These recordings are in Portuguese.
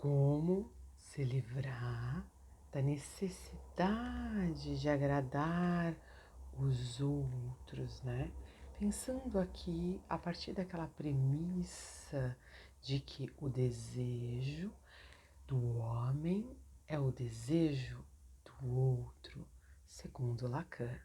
como se livrar da necessidade de agradar os outros, né? Pensando aqui a partir daquela premissa de que o desejo do homem é o desejo do outro, segundo Lacan.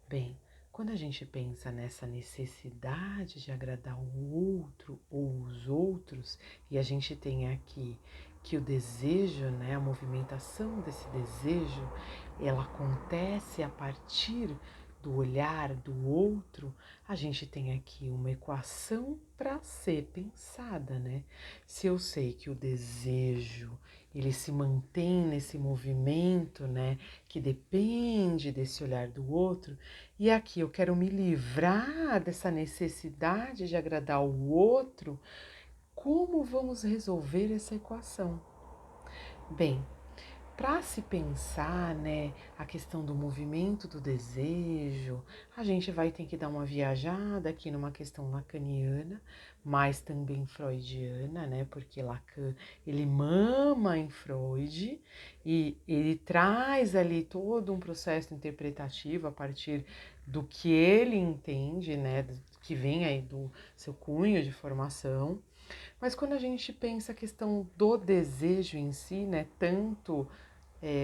Bem, quando a gente pensa nessa necessidade de agradar o outro ou os outros, e a gente tem aqui que o desejo, né, a movimentação desse desejo, ela acontece a partir do olhar do outro, a gente tem aqui uma equação para ser pensada, né? Se eu sei que o desejo, ele se mantém nesse movimento, né, que depende desse olhar do outro, e aqui eu quero me livrar dessa necessidade de agradar o outro, como vamos resolver essa equação? Bem, para se pensar, né, a questão do movimento do desejo, a gente vai ter que dar uma viajada aqui numa questão lacaniana, mas também freudiana, né, porque Lacan, ele mama em Freud e ele traz ali todo um processo interpretativo a partir do que ele entende, né, que vem aí do seu cunho de formação. Mas quando a gente pensa a questão do desejo em si, né, tanto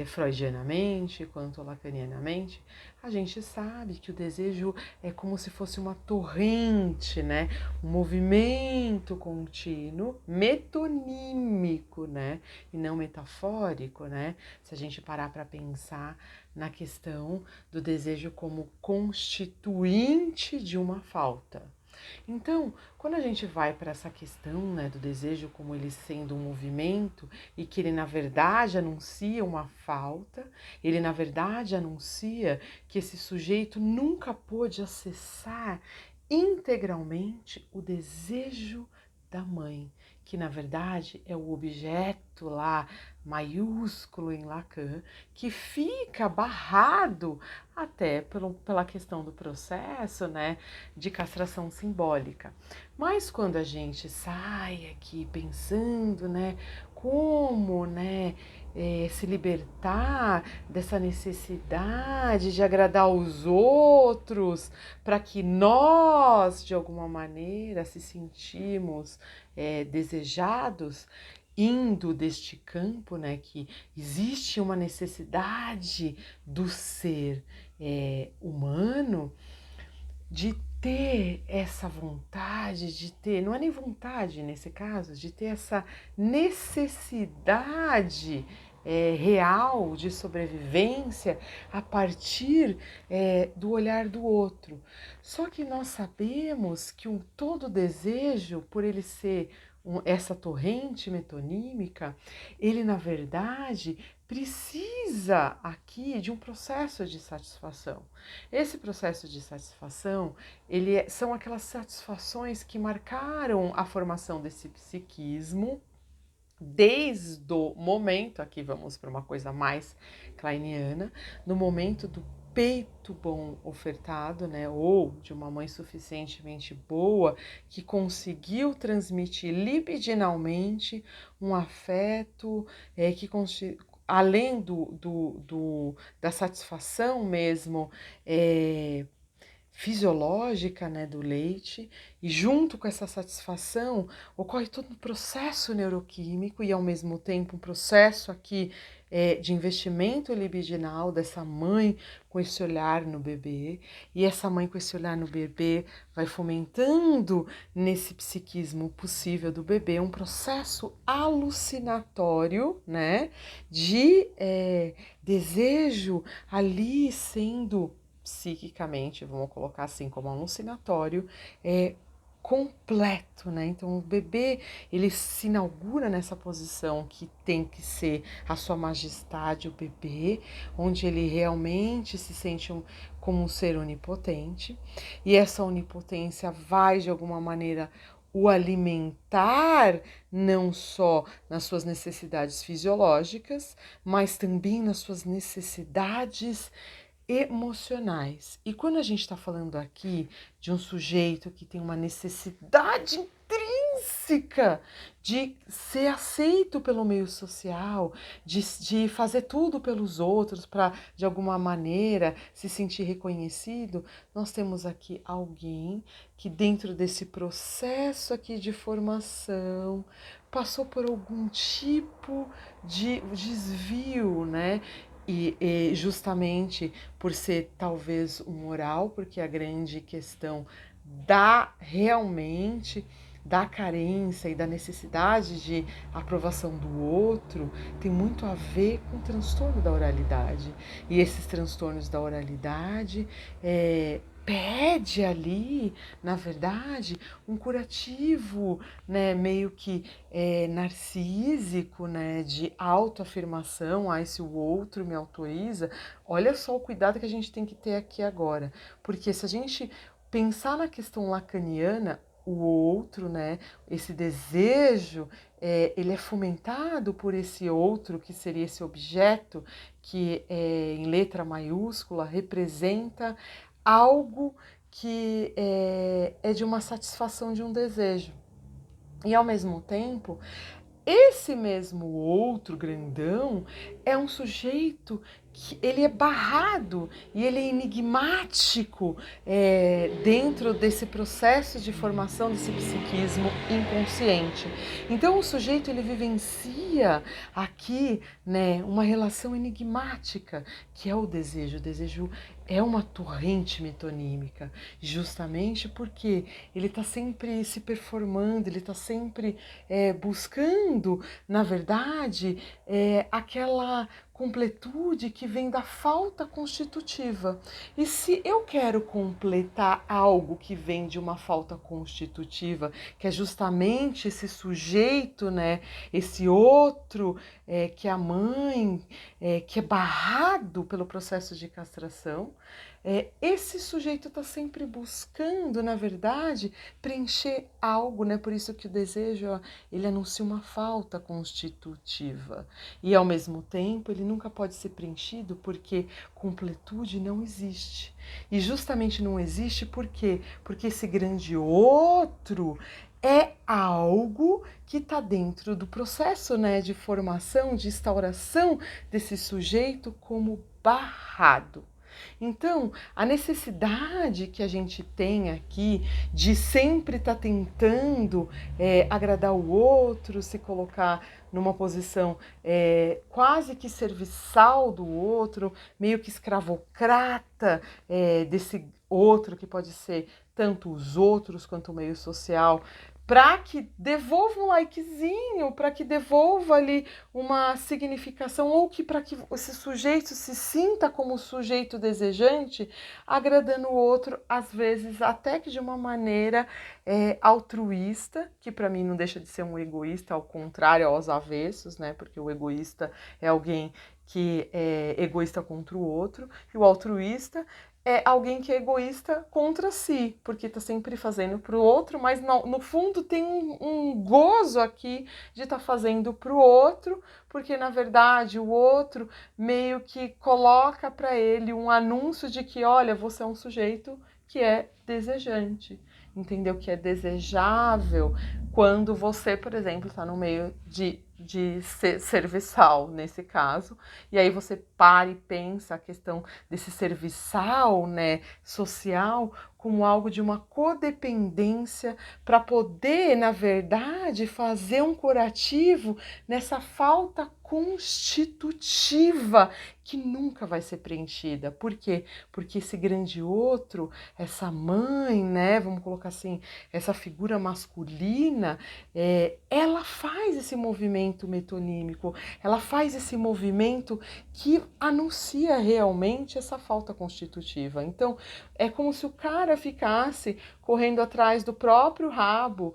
freudianamente quanto lacanianamente, a gente sabe que o desejo é como se fosse uma torrente, né? Um movimento contínuo, metonímico, né? E não metafórico, né? Se a gente parar para pensar na questão do desejo como constituinte de uma falta. Então, quando a gente vai para essa questão, né, do desejo como ele sendo um movimento e que ele na verdade anuncia uma falta, ele na verdade anuncia que esse sujeito nunca pôde acessar integralmente o desejo da mãe, que na verdade é o objeto lá maiúsculo em Lacan, que fica barrado até pela questão do processo, né, de castração simbólica. Mas quando a gente sai aqui pensando, né, como, né, se libertar dessa necessidade de agradar os outros, para que nós, de alguma maneira, se sentimos desejados, indo deste campo, né, que existe uma necessidade do ser humano, de ter essa vontade, de ter, não é nem vontade nesse caso, de ter essa necessidade real de sobrevivência a partir do olhar do outro. Só que nós sabemos que todo desejo, por ele ser essa torrente metonímica, ele na verdade precisa aqui de um processo de satisfação. Esse processo de satisfação, são aquelas satisfações que marcaram a formação desse psiquismo desde o momento, aqui vamos para uma coisa mais kleiniana, no momento do peito bom ofertado, né, ou de uma mãe suficientemente boa que conseguiu transmitir libidinalmente um afeto que além da satisfação mesmo fisiológica, né, do leite, e junto com essa satisfação ocorre todo um processo neuroquímico e ao mesmo tempo um processo aqui de investimento libidinal dessa mãe com esse olhar no bebê, e essa mãe com esse olhar no bebê vai fomentando nesse psiquismo possível do bebê um processo alucinatório, né, de desejo ali sendo psiquicamente, vamos colocar assim, como alucinatório, completo, né? Então o bebê, ele se inaugura nessa posição que tem que ser a sua majestade, o bebê, onde ele realmente se sente como um ser onipotente, e essa onipotência vai de alguma maneira o alimentar não só nas suas necessidades fisiológicas, mas também nas suas necessidades emocionais. E quando a gente está falando aqui de um sujeito que tem uma necessidade intrínseca de ser aceito pelo meio social, de fazer tudo pelos outros para, de alguma maneira, se sentir reconhecido, nós temos aqui alguém que dentro desse processo aqui de formação passou por algum tipo de desvio, né? E justamente por ser talvez um oral, porque a grande questão realmente da carência e da necessidade de aprovação do outro tem muito a ver com o transtorno da oralidade. E esses transtornos da oralidade pede ali, na verdade, um curativo, né, meio que narcísico, né, de autoafirmação, se o outro me autoriza. Olha só o cuidado que a gente tem que ter aqui agora, porque se a gente pensar na questão lacaniana, o outro, né, esse desejo, ele é fomentado por esse outro, que seria esse objeto, que em letra maiúscula representa algo que é de uma satisfação de um desejo. E ao mesmo tempo, esse mesmo outro grandão é um sujeito que ele é barrado e ele é enigmático dentro desse processo de formação desse psiquismo inconsciente. Então o sujeito ele vivencia aqui, né, uma relação enigmática que é o desejo. O desejo é uma torrente metonímica, justamente porque ele está sempre se performando, ele está sempre buscando, na verdade, aquela completude que vem da falta constitutiva. E se eu quero completar algo que vem de uma falta constitutiva, que é justamente esse sujeito, né, esse outro, que é a mãe, que é barrado pelo processo de castração, esse sujeito está sempre buscando, na verdade, preencher algo, né? Por isso que o desejo, ele anuncia uma falta constitutiva. E, ao mesmo tempo, ele nunca pode ser preenchido porque completude não existe. E justamente não existe por quê? Porque esse grande outro é algo que está dentro do processo, né, de formação, de instauração desse sujeito como barrado. Então, a necessidade que a gente tem aqui de sempre estar tentando agradar o outro, se colocar numa posição quase que serviçal do outro, meio que escravocrata desse outro, que pode ser tanto os outros quanto o meio social, para que devolva um likezinho, para que devolva ali uma significação, ou que para que esse sujeito se sinta como sujeito desejante, agradando o outro, às vezes até que de uma maneira altruísta, que para mim não deixa de ser um egoísta, ao contrário, aos avessos, né? Porque o egoísta é alguém que é egoísta contra o outro, e o altruísta é alguém que é egoísta contra si, porque está sempre fazendo para o outro, mas no fundo tem um gozo aqui de estar fazendo para o outro, porque na verdade o outro meio que coloca para ele um anúncio de que, olha, você é um sujeito que é desejante, entendeu? Que é desejável quando você, por exemplo, está no meio de ser serviçal, nesse caso, e aí você para e pensa a questão desse serviçal, né, social, como algo de uma codependência para poder, na verdade, fazer um curativo nessa falta constitutiva que nunca vai ser preenchida. Por quê? Porque esse grande outro, essa mãe, né, vamos colocar assim, essa figura masculina, ela faz esse movimento metonímico, ela faz esse movimento que anuncia realmente essa falta constitutiva. Então, é como se o cara ficasse correndo atrás do próprio rabo,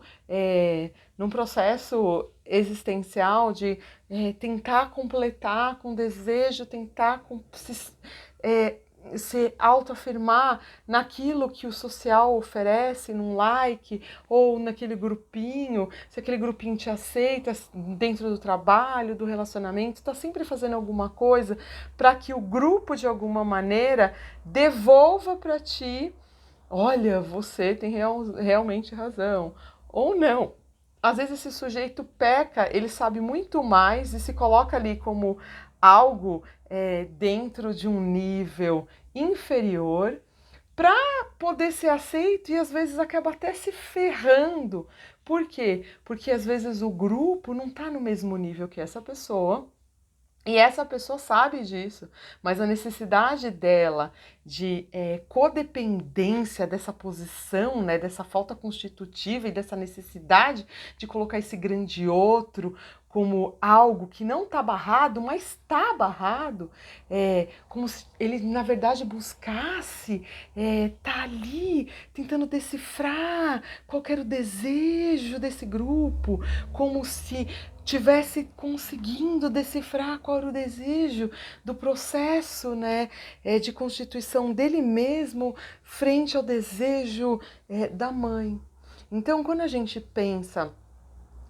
num processo existencial de tentar completar com desejo, tentar se autoafirmar naquilo que o social oferece, num like, ou naquele grupinho, se aquele grupinho te aceita dentro do trabalho, do relacionamento, está sempre fazendo alguma coisa para que o grupo, de alguma maneira, devolva para ti, olha, você tem realmente razão, ou não. às vezes esse sujeito peca, ele sabe muito mais e se coloca ali como algo dentro de um nível inferior para poder ser aceito e às vezes acaba até se ferrando. Por quê? Porque às vezes o grupo não está no mesmo nível que essa pessoa. E essa pessoa sabe disso, mas a necessidade dela de codependência dessa posição, né, dessa falta constitutiva e dessa necessidade de colocar esse grande outro como algo que não está barrado, mas está barrado, como se ele, na verdade, buscasse tá ali tentando decifrar qual era o desejo desse grupo, como se tivesse conseguindo decifrar qual era o desejo do processo, né, de constituição dele mesmo frente ao desejo da mãe. Então, quando a gente pensa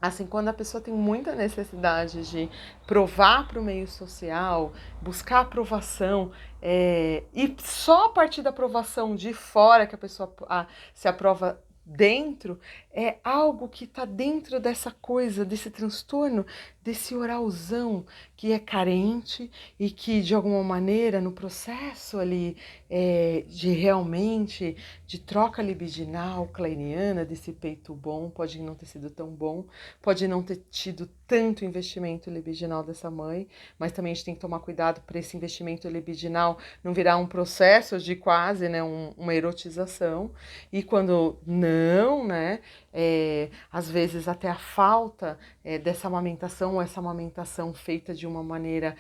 assim, quando a pessoa tem muita necessidade de provar para o meio social, buscar aprovação, e só a partir da aprovação de fora que a pessoa se aprova dentro, é algo que está dentro dessa coisa, desse transtorno, desse oralzão que é carente e que, de alguma maneira, no processo ali de realmente, de troca libidinal kleiniana, desse peito bom, pode não ter sido tão bom, pode não ter tido tanto investimento libidinal dessa mãe, mas também a gente tem que tomar cuidado para esse investimento libidinal não virar um processo de quase, né, uma erotização. E quando não, né, às vezes até a falta dessa amamentação, ou essa amamentação feita de uma maneira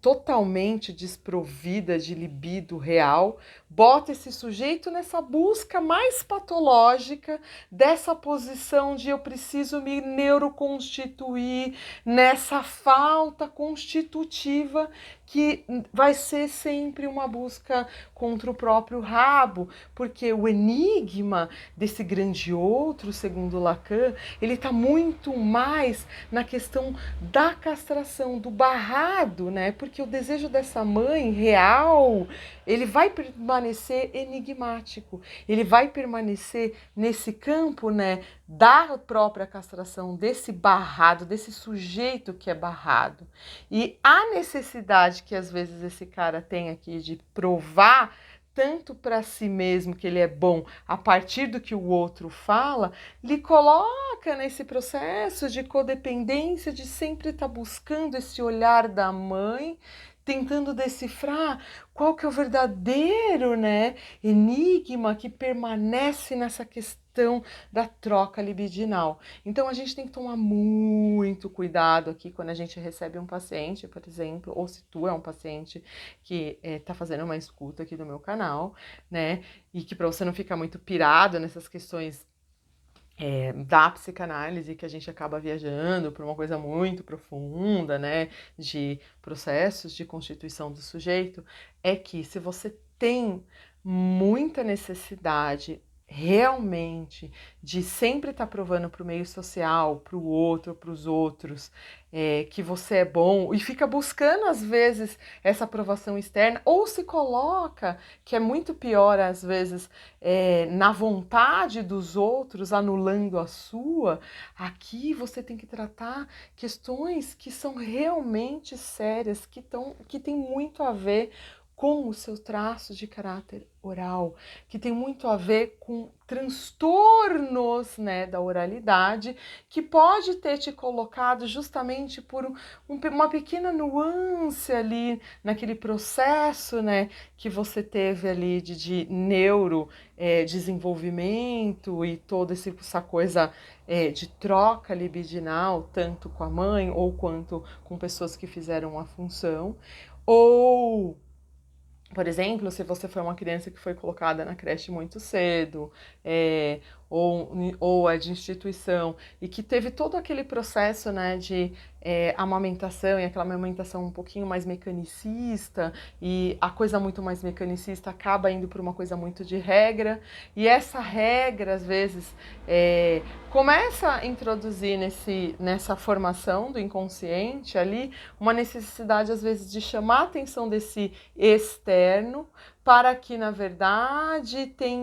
totalmente desprovida de libido real, bota esse sujeito nessa busca mais patológica dessa posição de eu preciso me neuroconstituir, nessa falta constitutiva que vai ser sempre uma busca contra o próprio rabo, porque o enigma desse grande outro, segundo Lacan, ele está muito mais na questão da castração, do barrado, né? Porque o desejo dessa mãe real, ele vai permanecer enigmático, ele vai permanecer nesse campo, né, da própria castração, desse barrado, desse sujeito que é barrado. E a necessidade que às vezes esse cara tem aqui de provar tanto para si mesmo que ele é bom a partir do que o outro fala, lhe coloca nesse processo de codependência, de sempre estar buscando esse olhar da mãe, tentando decifrar qual que é o verdadeiro, né, enigma que permanece nessa questão da troca libidinal. Então a gente tem que tomar muito cuidado aqui quando a gente recebe um paciente, por exemplo, ou se tu é um paciente que tá fazendo uma escuta aqui do meu canal, né, e que para você não ficar muito pirado nessas questões da psicanálise, que a gente acaba viajando por uma coisa muito profunda, né, de processos de constituição do sujeito, é que se você tem muita necessidade realmente de sempre estar provando para o meio social, para o outro, para os outros, que você é bom e fica buscando às vezes essa aprovação externa ou se coloca, que é muito pior às vezes, na vontade dos outros, anulando a sua, aqui você tem que tratar questões que são realmente sérias, que tem muito a ver com os seus traços de caráter oral, que tem muito a ver com transtornos, né, da oralidade, que pode ter te colocado justamente por uma pequena nuance ali naquele processo, né, que você teve ali de neuro desenvolvimento e toda essa coisa de troca libidinal, tanto com a mãe ou quanto com pessoas que fizeram a função, ou por exemplo, se você foi uma criança que foi colocada na creche muito cedo, ou é de instituição, e que teve todo aquele processo, né, de amamentação, e aquela amamentação um pouquinho mais mecanicista, e a coisa muito mais mecanicista acaba indo para uma coisa muito de regra, e essa regra, às vezes, começa a introduzir nessa formação do inconsciente ali uma necessidade, às vezes, de chamar a atenção desse externo, para que, na verdade, tenha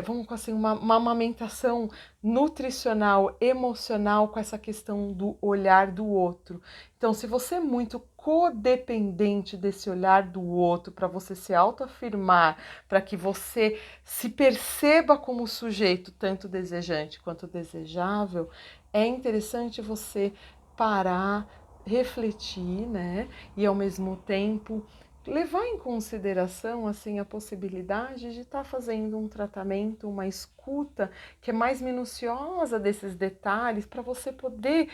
vamos assim, uma amamentação nutricional, emocional, com essa questão do olhar do outro. Então, se você é muito codependente desse olhar do outro, para você se autoafirmar, para que você se perceba como sujeito, tanto desejante quanto desejável, é interessante você parar, refletir, né? E ao mesmo tempo levar em consideração assim a possibilidade de estar fazendo um tratamento, uma escuta que é mais minuciosa desses detalhes, para você poder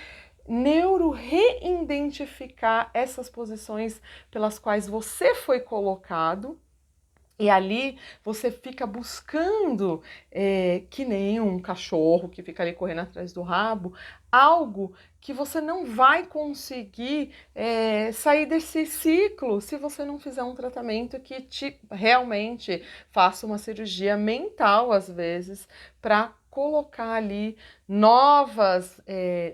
reidentificar essas posições pelas quais você foi colocado. E ali você fica buscando, que nem um cachorro que fica ali correndo atrás do rabo, algo que você não vai conseguir sair desse ciclo se você não fizer um tratamento que te realmente faça uma cirurgia mental, às vezes, para colocar ali novas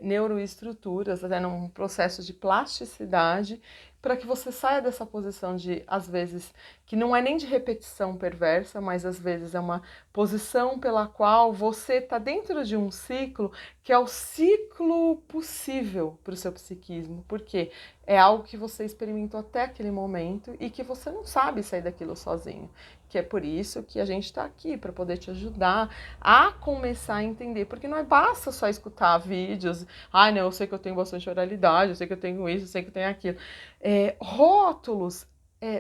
neuroestruturas, até num processo de plasticidade, para que você saia dessa posição de, às vezes, que não é nem de repetição perversa, mas às vezes é uma posição pela qual você está dentro de um ciclo que é o ciclo possível para o seu psiquismo, porque é algo que você experimentou até aquele momento e que você não sabe sair daquilo sozinho. Que é por isso que a gente está aqui, para poder te ajudar a começar a entender, porque não basta só escutar vídeos, não, eu sei que eu tenho bastante oralidade, eu sei que eu tenho isso, eu sei que eu tenho aquilo. Rótulos,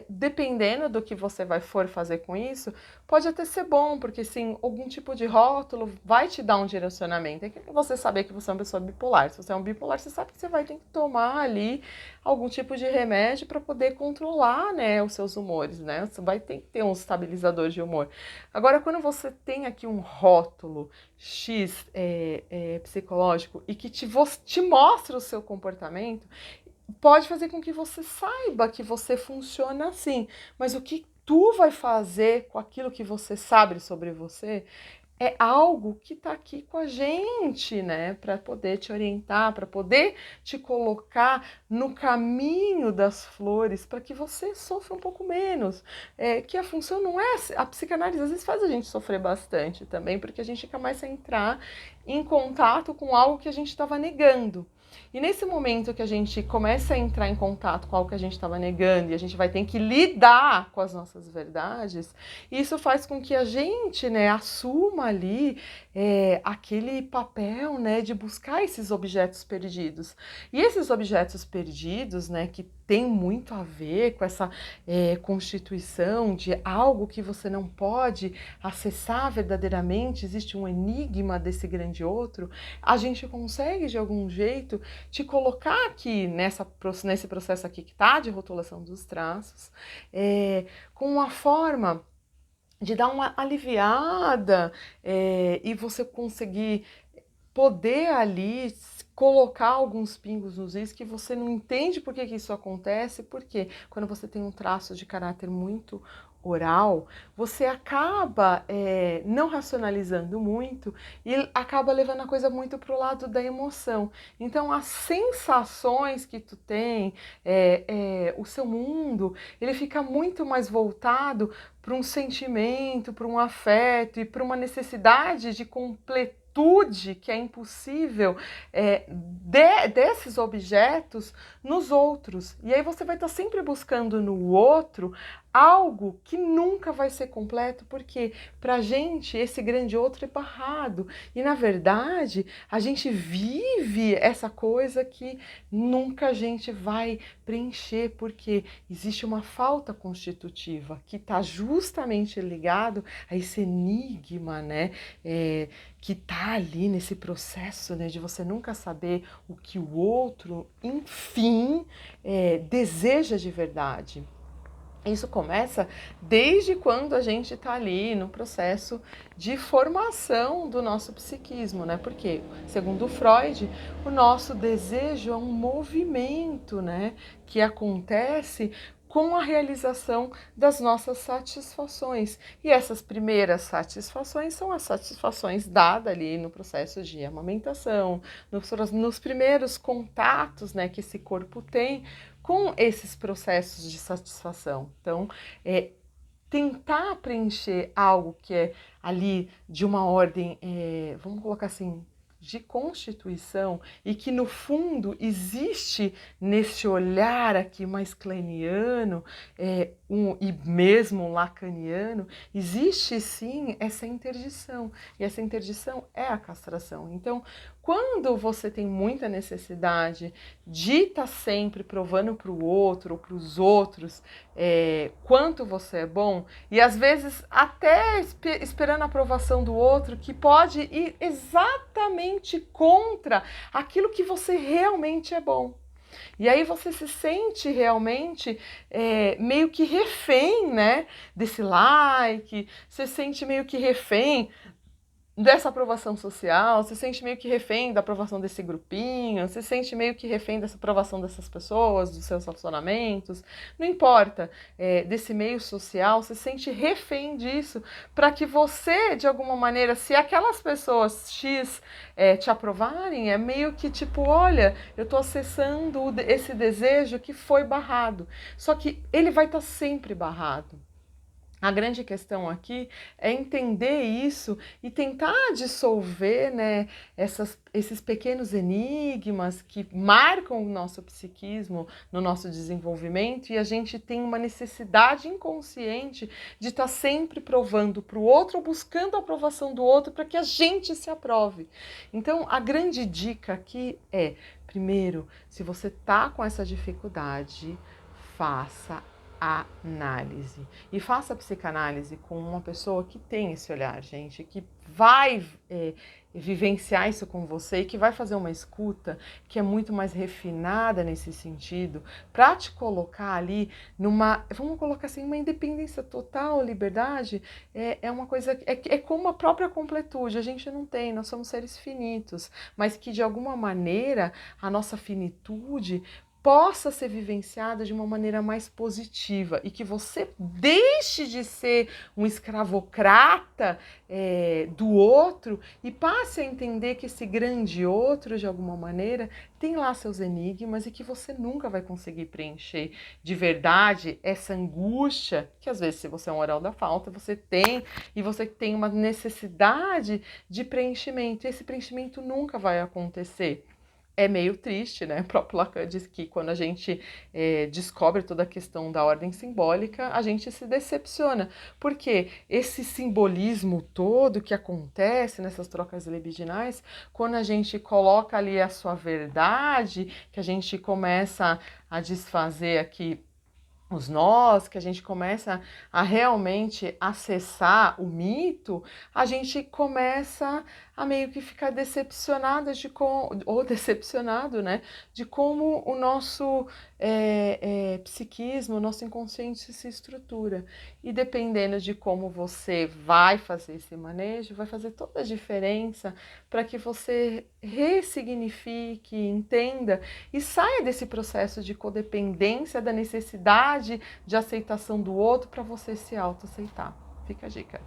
dependendo do que você for fazer com isso, pode até ser bom, porque sim, algum tipo de rótulo vai te dar um direcionamento. É que você saber que você é uma pessoa bipolar. Se você é um bipolar, você sabe que você vai ter que tomar ali algum tipo de remédio para poder controlar, né, os seus humores, né? Você vai ter que ter um estabilizador de humor. Agora, quando você tem aqui um rótulo X psicológico e que te mostra o seu comportamento, pode fazer com que você saiba que você funciona assim, mas o que tu vai fazer com aquilo que você sabe sobre você é algo que está aqui com a gente, né? Para poder te orientar, para poder te colocar no caminho das flores, para que você sofra um pouco menos. Que a função não é. A psicanálise às vezes faz a gente sofrer bastante também, porque a gente começa a entrar em contato com algo que a gente estava negando. E nesse momento que a gente começa a entrar em contato com algo que a gente estava negando e a gente vai ter que lidar com as nossas verdades, isso faz com que a gente, né, assuma ali aquele papel, né, de buscar esses objetos perdidos. E esses objetos perdidos, né, que tem muito a ver com essa constituição de algo que você não pode acessar verdadeiramente, existe um enigma desse grande outro, a gente consegue de algum jeito te colocar aqui nesse processo aqui que tá de rotulação dos traços, com uma forma de dar uma aliviada e você conseguir poder ali colocar alguns pingos nos is que você não entende por que isso acontece, porque quando você tem um traço de caráter muito oral, você acaba não racionalizando muito e acaba levando a coisa muito para o lado da emoção. Então, as sensações que tu tem, o seu mundo, ele fica muito mais voltado para um sentimento, para um afeto e para uma necessidade de completude que é impossível desses objetos nos outros. E aí você vai estar sempre buscando no outro algo que nunca vai ser completo, porque pra gente esse grande outro é barrado. E na verdade, a gente vive essa coisa que nunca a gente vai preencher, porque existe uma falta constitutiva que está justamente ligado a esse enigma, né? Que tá ali nesse processo, né, de você nunca saber o que o outro, enfim, deseja de verdade. Isso começa desde quando a gente está ali no processo de formação do nosso psiquismo, né? Porque, segundo Freud, o nosso desejo é um movimento, né? Que acontece com a realização das nossas satisfações. E essas primeiras satisfações são as satisfações dadas ali no processo de amamentação, nos primeiros contatos, né, que esse corpo tem com esses processos de satisfação. Então, tentar preencher algo que é ali de uma ordem, vamos colocar assim, de constituição, e que no fundo existe nesse olhar aqui mais kleiniano e mesmo lacaniano, existe sim essa interdição, e essa interdição é a castração. Então, quando você tem muita necessidade de estar sempre provando para o outro ou para os outros quanto você é bom, e às vezes até esperando a aprovação do outro, que pode ir exatamente contra aquilo que você realmente é bom. E aí você se sente realmente meio que refém, né, desse like, você se sente meio que refém dessa aprovação social, se sente meio que refém da aprovação desse grupinho, se sente meio que refém dessa aprovação dessas pessoas, dos seus relacionamentos, não importa, desse meio social, se sente refém disso, para que você, de alguma maneira, se aquelas pessoas X te aprovarem, é meio que tipo, olha, eu estou acessando esse desejo que foi barrado, só que ele vai estar sempre barrado. A grande questão aqui é entender isso e tentar dissolver, né, esses pequenos enigmas que marcam o nosso psiquismo no nosso desenvolvimento, e a gente tem uma necessidade inconsciente de estar sempre provando para o outro ou buscando a aprovação do outro para que a gente se aprove. Então, a grande dica aqui é, primeiro, se você está com essa dificuldade, faça análise. E faça a psicanálise com uma pessoa que tem esse olhar, gente, que vai vivenciar isso com você e que vai fazer uma escuta que é muito mais refinada nesse sentido, para te colocar ali numa, vamos colocar assim, uma independência total, liberdade, é uma coisa, é como a própria completude, a gente não tem, nós somos seres finitos, mas que de alguma maneira a nossa finitude possa ser vivenciada de uma maneira mais positiva e que você deixe de ser um escravocrata do outro e passe a entender que esse grande outro, de alguma maneira, tem lá seus enigmas e que você nunca vai conseguir preencher de verdade essa angústia que às vezes, se você é um oral da falta, você tem, e você tem uma necessidade de preenchimento, e esse preenchimento nunca vai acontecer. É meio triste, né? O próprio Lacan diz que quando a gente descobre toda a questão da ordem simbólica, a gente se decepciona, porque esse simbolismo todo que acontece nessas trocas libidinais, quando a gente coloca ali a sua verdade, que a gente começa a desfazer aqui os nós, que a gente começa a realmente acessar o mito, a gente começa a meio que ficar decepcionada ou decepcionado, né, de como o nosso psiquismo, o nosso inconsciente se estrutura. E dependendo de como você vai fazer esse manejo, vai fazer toda a diferença para que você ressignifique, entenda e saia desse processo de codependência, da necessidade de aceitação do outro para você se autoaceitar. Fica a dica.